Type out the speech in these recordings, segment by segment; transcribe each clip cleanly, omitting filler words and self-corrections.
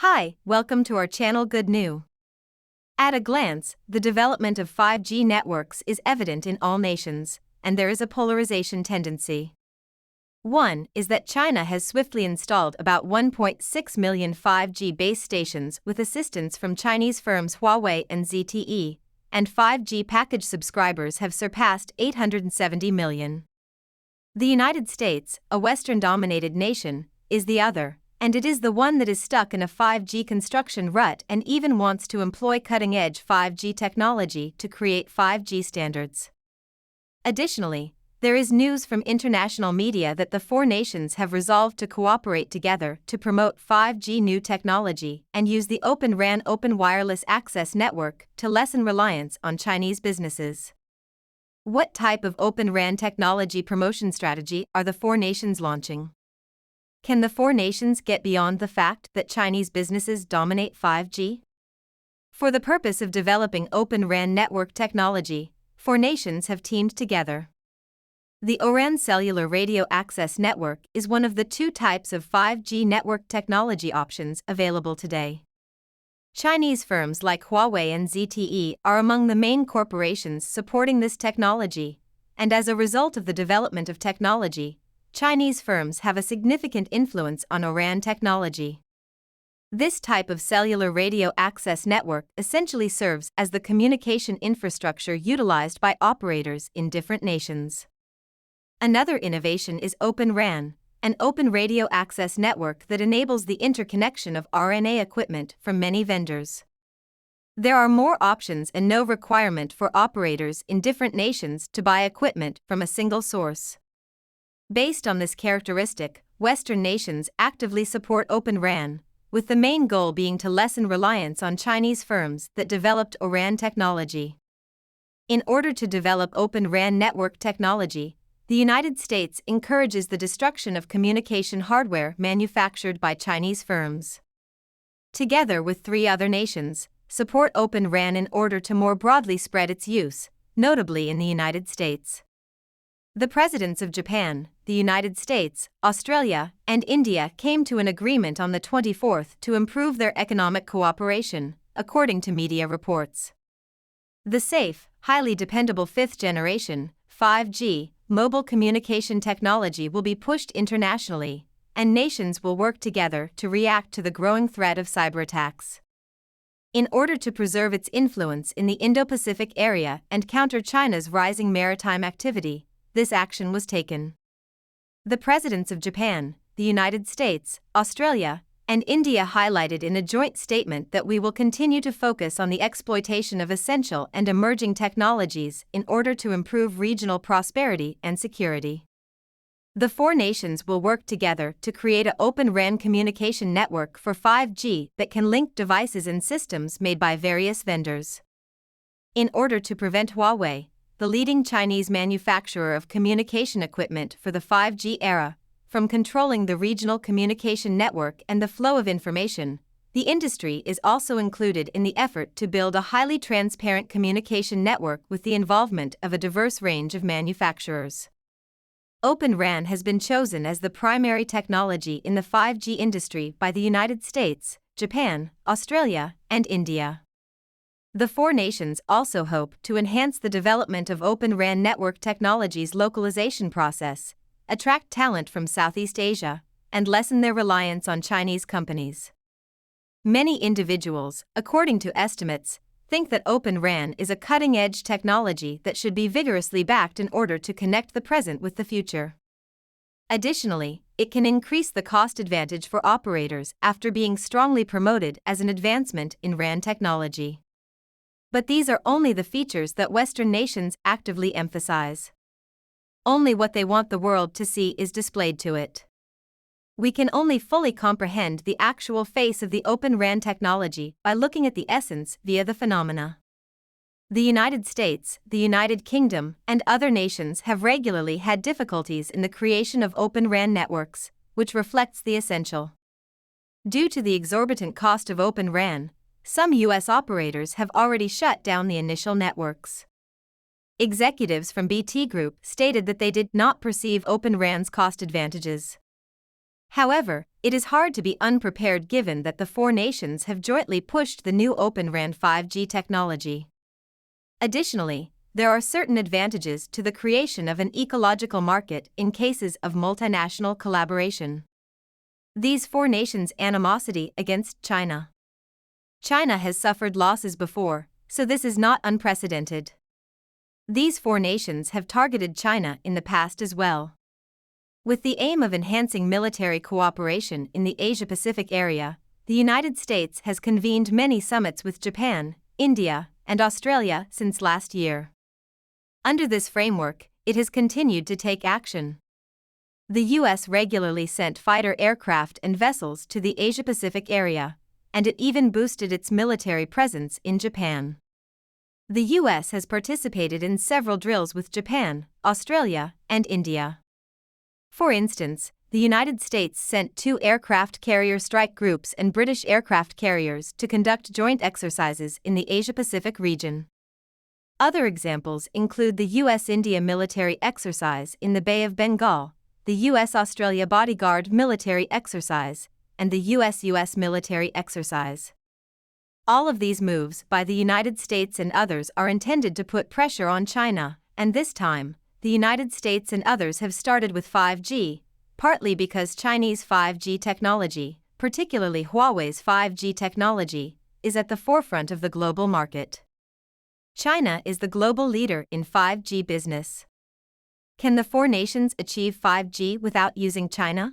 Hi, welcome to our channel Good New. At a glance, the development of 5G networks is evident in all nations, and there is a polarization tendency. One is that China has swiftly installed about 1.6 million 5G base stations with assistance from Chinese firms Huawei and ZTE, and 5G package subscribers have surpassed 870 million. The United States, a Western-dominated nation, is the other, and it is the one that is stuck in a 5G construction rut and even wants to employ cutting-edge 5G technology to create 5G standards. Additionally, there is news from international media that the four nations have resolved to cooperate together to promote 5G new technology and use the OpenRAN Open Wireless Access Network to lessen reliance on Chinese businesses. What type of OpenRAN technology promotion strategy are the four nations launching? Can the four nations get beyond the fact that Chinese businesses dominate 5G? For the purpose of developing OpenRAN network technology, four nations have teamed together. The ORAN Cellular Radio Access Network is one of the two types of 5G network technology options available today. Chinese firms like Huawei and ZTE are among the main corporations supporting this technology, and as a result of the development of technology, Chinese firms have a significant influence on ORAN technology. This type of cellular radio access network essentially serves as the communication infrastructure utilized by operators in different nations. Another innovation is OpenRAN, an open radio access network that enables the interconnection of RNA equipment from many vendors. There are more options and no requirement for operators in different nations to buy equipment from a single source. Based on this characteristic, Western nations actively support OpenRAN, with the main goal being to lessen reliance on Chinese firms that developed ORAN technology. In order to develop OpenRAN network technology, the United States encourages the destruction of communication hardware manufactured by Chinese firms. Together with three other nations, support OpenRAN in order to more broadly spread its use, notably in the United States. The presidents of Japan, the United States, Australia, and India came to an agreement on the 24th to improve their economic cooperation, according to media reports. The safe, highly dependable fifth-generation, 5G, mobile communication technology will be pushed internationally, and nations will work together to react to the growing threat of cyberattacks. In order to preserve its influence in the Indo-Pacific area and counter China's rising maritime activity, this action was taken. The presidents of Japan, the United States, Australia, and India highlighted in a joint statement that we will continue to focus on the exploitation of essential and emerging technologies in order to improve regional prosperity and security. The four nations will work together to create an OpenRAN communication network for 5G that can link devices and systems made by various vendors. In order to prevent Huawei, the leading Chinese manufacturer of communication equipment for the 5G era, from controlling the regional communication network and the flow of information, the industry is also included in the effort to build a highly transparent communication network with the involvement of a diverse range of manufacturers. OpenRAN has been chosen as the primary technology in the 5G industry by the United States, Japan, Australia, and India. The four nations also hope to enhance the development of OpenRAN network technology's localization process, attract talent from Southeast Asia, and lessen their reliance on Chinese companies. Many individuals, according to estimates, think that OpenRAN is a cutting-edge technology that should be vigorously backed in order to connect the present with the future. Additionally, it can increase the cost advantage for operators after being strongly promoted as an advancement in RAN technology. But these are only the features that Western nations actively emphasize. Only what they want the world to see is displayed to it. We can only fully comprehend the actual face of the OpenRAN technology by looking at the essence via the phenomena. The United States, the United Kingdom, and other nations have regularly had difficulties in the creation of OpenRAN networks, which reflects the essential. Due to the exorbitant cost of OpenRAN, some U.S. operators have already shut down the initial networks. Executives from BT Group stated that they did not perceive OpenRAN's cost advantages. However, it is hard to be unprepared given that the four nations have jointly pushed the new OpenRAN 5G technology. Additionally, there are certain advantages to the creation of an ecological market in cases of multinational collaboration. These four nations' animosity against China. China has suffered losses before, so this is not unprecedented. These four nations have targeted China in the past as well. With the aim of enhancing military cooperation in the Asia-Pacific area, the United States has convened many summits with Japan, India, and Australia since last year. Under this framework, it has continued to take action. The U.S. regularly sent fighter aircraft and vessels to the Asia-Pacific area, and it even boosted its military presence in Japan. The U.S. has participated in several drills with Japan, Australia, and India. For instance, the United States sent 2 aircraft carrier strike groups and British aircraft carriers to conduct joint exercises in the Asia-Pacific region. Other examples include the U.S.-India military exercise in the Bay of Bengal, the U.S.-Australia bodyguard military exercise, and the U.S. military exercise. All of these moves by the United States and others are intended to put pressure on China, and this time, the United States and others have started with 5G, partly because Chinese 5G technology, particularly Huawei's 5G technology, is at the forefront of the global market. China is the global leader in 5G business. Can the four nations achieve 5G without using China?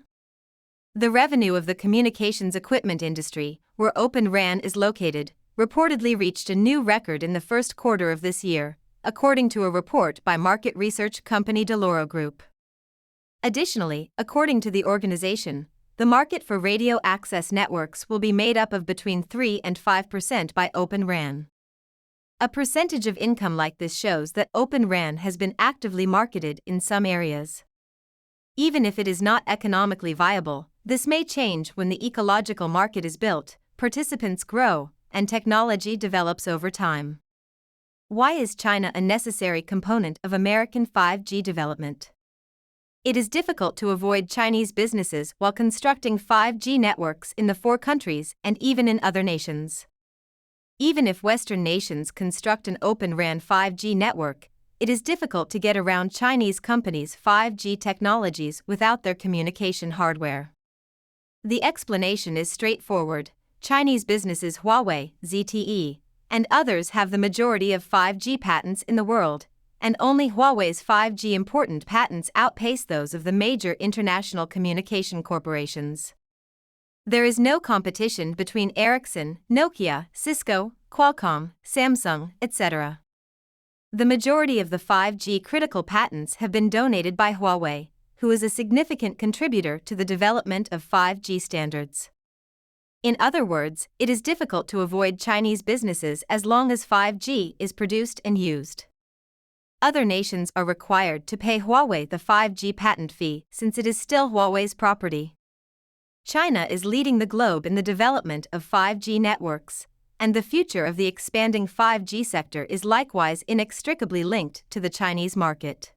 The revenue of the communications equipment industry, where OpenRAN is located, reportedly reached a new record in the first quarter of this year, according to a report by market research company Deloro Group. Additionally, according to the organization, the market for radio access networks will be made up of between 3 and 5% by OpenRAN. A percentage of income like this shows that OpenRAN has been actively marketed in some areas. Even if it is not economically viable, this may change when the ecological market is built, participants grow, and technology develops over time. Why is China a necessary component of American 5G development? It is difficult to avoid Chinese businesses while constructing 5G networks in the four countries and even in other nations. Even if Western nations construct an OpenRAN 5G network, it is difficult to get around Chinese companies' 5G technologies without their communication hardware. The explanation is straightforward. Chinese businesses Huawei, ZTE, and others have the majority of 5G patents in the world, and only Huawei's 5G important patents outpace those of the major international communication corporations. There is no competition between Ericsson, Nokia, Cisco, Qualcomm, Samsung, etc. The majority of the 5G critical patents have been donated by Huawei, who is a significant contributor to the development of 5G standards. In other words, it is difficult to avoid Chinese businesses as long as 5G is produced and used. Other nations are required to pay Huawei the 5G patent fee since it is still Huawei's property. China is leading the globe in the development of 5G networks, and the future of the expanding 5G sector is likewise inextricably linked to the Chinese market.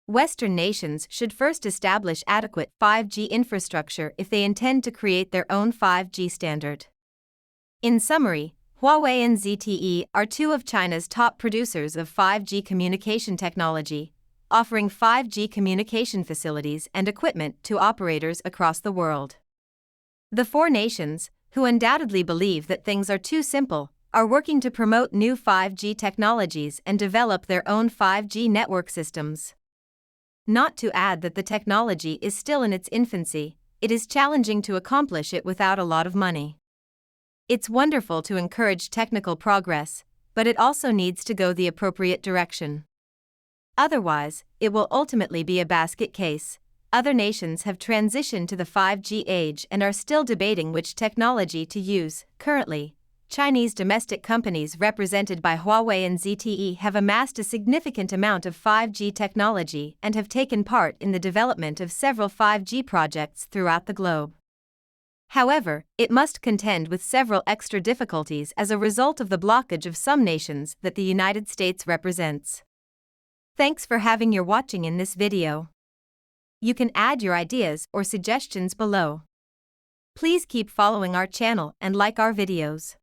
Western nations should first establish adequate 5G infrastructure if they intend to create their own 5G standard. In summary, Huawei and ZTE are two of China's top producers of 5G communication technology, offering 5G communication facilities and equipment to operators across the world. The four nations, who undoubtedly believe that things are too simple, are working to promote new 5G technologies and develop their own 5G network systems. Not to add that the technology is still in its infancy, it is challenging to accomplish it without a lot of money. It's wonderful to encourage technical progress, but it also needs to go the appropriate direction. Otherwise, it will ultimately be a basket case. Other nations have transitioned to the 5G age and are still debating which technology to use. Currently, Chinese domestic companies represented by Huawei and ZTE have amassed a significant amount of 5G technology and have taken part in the development of several 5G projects throughout the globe. However, it must contend with several extra difficulties as a result of the blockage of some nations that the United States represents. Thanks for having your watching in this video. You can add your ideas or suggestions below. Please keep following our channel and like our videos.